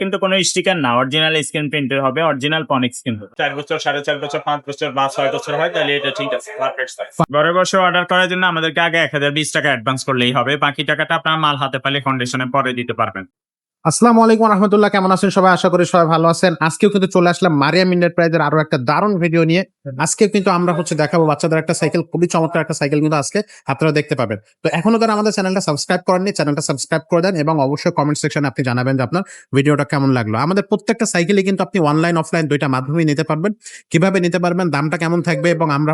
কিন্তু কোনো স্টিকার না, অরিজিনাল স্ক্রিন প্রিন্টের হবে, অরিজিনাল পনিক স্ক্রিন হবে। 4 বছর, 4.5 বছর, 5 বছর বা 6 বছর হয় তাহলে এটা ঠিক আছে, পারফেক্ট সাইজ। ঘরে বসে অর্ডার করার জন্য আমাদেরকে আগে 1020 টাকা অ্যাডভান্স করলেই হবে, বাকি টাকাটা আপনার মাল হাতে পেলে কন্ডিশনে পরে দিতে পারবেন। আসসালামু আলাইকুম রাহমাতুল্লাহ, কেমন আছেন সবাই? আশা করি সবাই ভালো আছেন। আজকেও কিন্তু চলে আসলাম মারিয়াম এন্টারপ্রাইজের আরো একটা দারুণ ভিডিও নিয়ে। আজকে কিন্তু আমরা দেখাবো বাচ্চাদের একটা সাইকেল, খুবই চমৎকার একটা সাইকেল কিন্তু আজকে আপনারা দেখতে পাবেন। তো এখনো যারা আমাদের চ্যানেলটা সাবস্ক্রাইব করেননি, চ্যানেলটা সাবস্ক্রাইব করে দেন এবং অবশ্যই কমেন্ট সেকশনে আপনি জানাবেন যে আপনার ভিডিওটা কেমন লাগলো। আমাদের প্রত্যেকটা সাইকেলই কিন্তু আপনি অনলাইন অফলাইন দুইটা মাধ্যমেই নিতে পারবেন। কিভাবে নিতে পারবেন, দামটা কেমন থাকবে এবং আমরা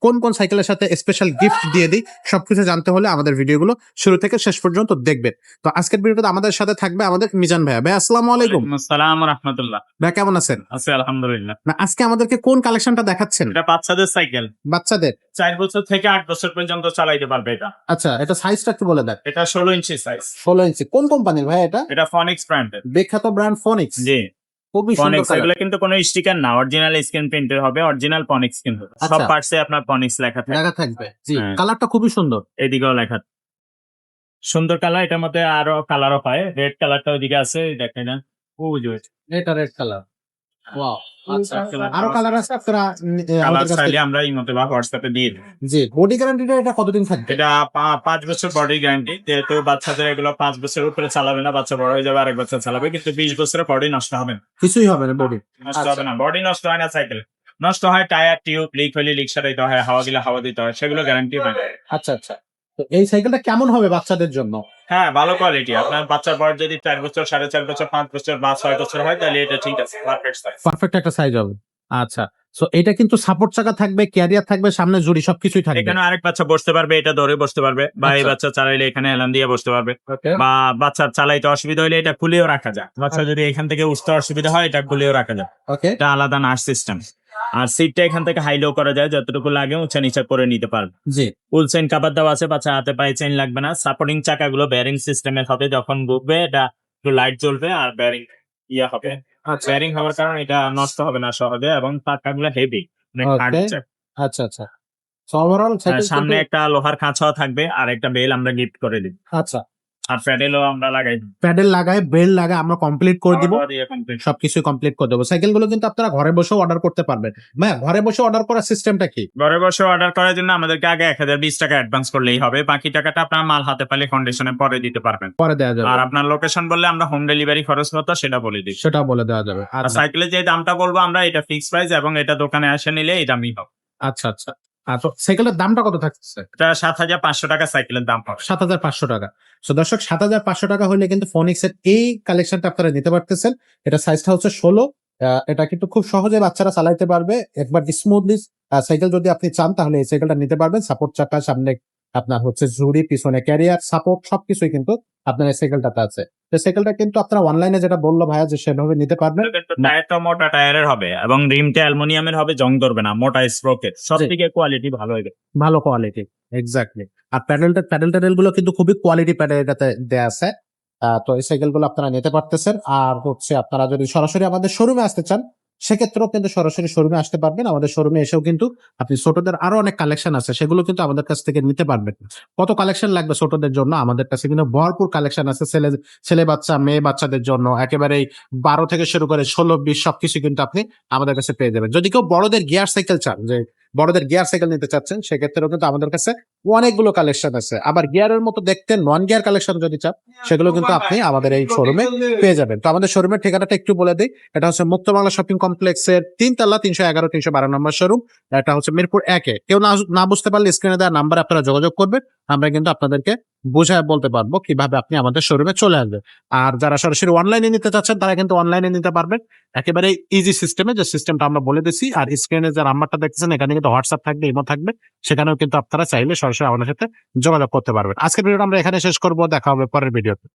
কোন কোন সাইকেলের সাথে স্পেশাল গিফট দিয়ে দিই, সবকিছু জানতে হলে আমাদের ভিডিওগুলো শুরু থেকে শেষ পর্যন্ত দেখবেন। তো আজকের ভিডিওতে আমাদের সাথে থাকবে আমাদের মিজান ভাইয়া। আসসালামু আলাইকুম। আসসালাম রাহমাতুল্লাহ। ভাই কেমন আছেন? আছি আলহামদুলিল্লাহ। না, আজকে আমাদেরকে কোন কালেকশনটা দেখাচ্ছেন? এটা বাচ্চাদের সাইকেল, বাচ্চাদের 4 বছর থেকে 8 বছর পর্যন্ত চালাইতে পারবে এটা। আচ্ছা, এটা সাইজটা একটু বলে দেন। এটা 16 ইঞ্চি সাইজ। 16 ইঞ্চি। কোন কোম্পানির ভাই এটা? এটা ফনিক্স ব্র্যান্ডের। বিখ্যাত ব্র্যান্ড ফনিক্স। জি, খুবই সুন্দর ফনিক্স। কালার। এগুলো কিন্তু কোনো স্টিকার না, অরিজিনাল স্ক্রিন প্রিন্টের হবে, অরিজিনাল পনিক্স স্ক্রিন হবে। সব আচ্ছা। পার্টসে আপনার পনিক্স লেখা থাকবে। লেখা থাকবে। জি, হ্যাঁ। কালারটা খুবই সুন্দর। এদিকেও লেখা, সুন্দর কালার। এটার মধ্যে আরো কালারও পায়, রেড কালারটা ওইদিকে আছে, দেখেন না? ওই যে এটা রেড কালার। ওয়াও। আচ্ছা, কালার আরো কালার আছে আপনারা কালার আমাদের কাছে। চাইলে আমরা ইমোতে বা হোয়াটসঅ্যাপে দিয়ে দিই। জি, বডি গ্যারান্টিটা এটা কতদিন থাকবে? এটা 5 বছর বডি গ্যারান্টি। যেহেতু বাচ্চাদের এগুলো 5 বছরের উপরে চালাবে না, বাচ্চা বড় হয়ে যাবে আরেক বছর চালাবে, কিন্তু 20 বছরের বডি নষ্ট হবে না। কিছুই হবে না বডি। নষ্ট হবে না, বডি নষ্ট হয় না। সাইকেল নষ্ট হয়, টায়ার টিউব লিক হলে লিক সারাইতে হয়, হাওয়া গেলে হাওয়া দিতে হয়, সেগুলো গ্যারান্টি হয় না। আচ্ছা আচ্ছা। তো এই সাইকেলটা কেমন হবে বাচ্চাদের জন্য? হ্যাঁ, ভালো কোয়ালিটি। আপনার বাচ্চার বয়স যদি 4 বছর, 4.5 বছর, 5 বছর বা 6 বছর হয় তাহলে এটা ঠিক আছে, পারফেক্ট সাইজ। পারফেক্ট একটা সাইজ হবে। আচ্ছা। সো এটা কিন্তু সাপোর্ট চাকা থাকবে, ক্যারিয়ার থাকবে, সামনে জুড়ি সবকিছুই থাকবে। এখানে আরেক বাচ্চা বসতে পারবে, এটা ধরে বসতে পারবে, বা এই আচ্ছা। বাচ্চা চালাইলে এখানে এলান দিয়ে বসতে পারবে, ওকে। বা বাচ্চার চালাইতে অসুবিধা হলে এটা খুলেও রাখা যায়। বাচ্চা যদি এখান থেকে উঠতে অসুবিধা হয় এটা খুলেও রাখা যায়। ওকে। এটা আলাদা নার্স সিস্টেম। আর সিটটা এখান থেকে হাই লো করা যায়, যতটুকু লাগে উঁচা নিচা করে নিতে পারবে। জি। ফুল চেইন কাভার দেওয়া আছে, বাচ্চা হাতে পায়ে চেইন লাগবে না। সাপোর্টিং চাকাগুলো বেয়ারিং সিস্টেমের হবে, যখন ঘুরবে এটা একটু লাইট জ্বলবে আর বেয়ারিং হবে। আচ্ছা। বেয়ারিং হওয়ার কারণে এটা নষ্ট হবে না সহজে, এবং চাকাগুলো হেভি, ওকে। আচ্ছা আচ্ছা। সো ওভারঅল সাইকেল সামনে একটা লোহার খাঁচাও থাকবে আর একটা বেল আমরা গিফট করে দিই। আচ্ছা। আর প্যাডেলও আমরা লাগাই দিই। প্যাডেল লাগায়, বেল্ট লাগায় আমরা কমপ্লিট করে দিব। খাওয়া-দাওয়া দিয়ে complete। সবকিছু কমপ্লিট করে দেবো। সাইকেলগুলো কিন্তু আপনারা ঘরে বসেও অর্ডার করতে পারবেন। ভাইয়া, ঘরে বসে অর্ডার করার সিস্টেমটা কি? ঘরে বসে অর্ডার করার জন্য আমাদেরকে আগে 1020 টাকা অ্যাডভান্স করলেই হবে, বাকি টাকাটা আপনার মাল হাতে পেলে কন্ডিশনে পরে দিতে পারবেন। পরে দেওয়া যাবে। আর আপনার লোকেশন বললে আমরা হোম ডেলিভারি খরচ কত সেটা বলে দিই। সেটাও বলে দেওয়া যাবে। আর আচ্ছা সাইকেলের যে দামটা বলবো আমরা, এটা ফিক্স প্রাইস, এবং এটা দোকানে এসে নিলে এই দামই হবে। আচ্ছা। আচ্ছা। তো সাইকেলের দামটা কত থাকছে? এটা 7,500 টাকা সাইকেলের দাম হবে। 7,500 টাকা। সো দর্শক, 7,500 টাকা হলে কিন্তু ফোনিক্সের এই কালেকশনটা আপনারা নিতে পারতেছেন। এটা সাইজটা হচ্ছে 16। এটা কিন্তু খুব সহজে বাচ্চারা চালাইতে পারবে একবার স্মুথলি। সাইকেল যদি আপনি চান তাহলে এই সাইকেলটা নিতে পারবেন। সাপোর্ট চাকা, সামনে আপনার ঝুড়ি, পিছনে ক্যারিয়ার, সাপোর্ট সবকিছুই কিন্তু আপনার এই সাইকেলটাতে আছে। তো সাইকেলটা কিন্তু আপনারা অনলাইনে যেটা বললো ভাইয়া যে সেভাবে নিতে পারবেন। কিন্তু টায়ারটা মোটা টায়ারের হবে, এবং রিমটা অ্যালুমিনিয়ামের হবে, জং ধরবে না, মোটা স্প্রোকেট, সব থেকে কোয়ালিটি ভালো হবে। ভালো কোয়ালিটি, এক্স্যাক্টলি। আর প্যাডেল টেডেল গুলো কিন্তু খুবই কোয়ালিটি প্যাডেল এটাতে দেয়া আছে। তো এই সাইকেল গুলো আপনারা নিতে পারতেছেন। আর আপনারা যদি সরাসরি আমাদের শোরুমে আসতে চান, সেক্ষেত্রেও কিন্তু সরাসরি শোরুমে আসতে পারবেন। আমাদের শোরুমে এসেও কিন্তু আপনি ছোটদের আরো অনেক কালেকশন আছে, সেগুলো কিন্তু আমাদের কাছ থেকে নিতে পারবেন। কত কালেকশন লাগবে ছোটদের জন্য, আমাদের কাছে কিন্তু ভরপুর কালেকশন আছে। ছেলে বাচ্চা, মেয়ে বাচ্চাদের জন্য একেবারেই 12 থেকে শুরু করে 16-20 সবকিছু কিন্তু আপনি আমাদের কাছে পেয়ে যাবেন। যদি কেউ বড়দের গিয়ার সাইকেল চান, যে বড়দের গিয়ার সাইকেল নিতে চাচ্ছেন, সেক্ষেত্রেও কিন্তু আমাদের কাছে অনেকগুলো কালেকশন আছে। আবার গিয়ারের মতো দেখতে নন গিয়ার কালেকশন যদি চান, সেগুলো কিন্তু আপনি আমাদের এই শোরুমে পেয়ে যাবেন। তো আমাদের শোরুমের ঠিকানাটা একটু বলে দিই। এটা হচ্ছে মুক্ত বাংলা শপিং কমপ্লেক্সের 3 তলা 311-312 নম্বর শোরুম। এটা হচ্ছে মিরপুর 1-এ। কেউ না বুঝতে পারলে স্ক্রিনে দেওয়া নাম্বারে আপনারা যোগাযোগ করবেন। আমরা কিন্তু আপনাদেরকে বোঝায় বলতে পারবো কিভাবে আপনি আমাদের শোরুমে চলে আসবেন। আর যারা সরাসরি অনলাইনে নিতে চাচ্ছেন, তারা কিন্তু অনলাইনে নিতে পারবেন একেবারে ইজি সিস্টেমে, যে সিস্টেমটা আমরা বলে দিচ্ছি। আর স্ক্রিনে যে নাম্বারটা দেখতেছেন, এখানে কিন্তু হোয়াটসঅ্যাপ থাকবে, ইমো থাকবে, সেখানেও কিন্তু আপনারা চাইলে সরাসরি আমাদের সাথে যোগাযোগ করতে পারবেন। আজকের ভিডিওটা আমরা এখানে শেষ করবো। দেখা হবে পরের ভিডিওতে।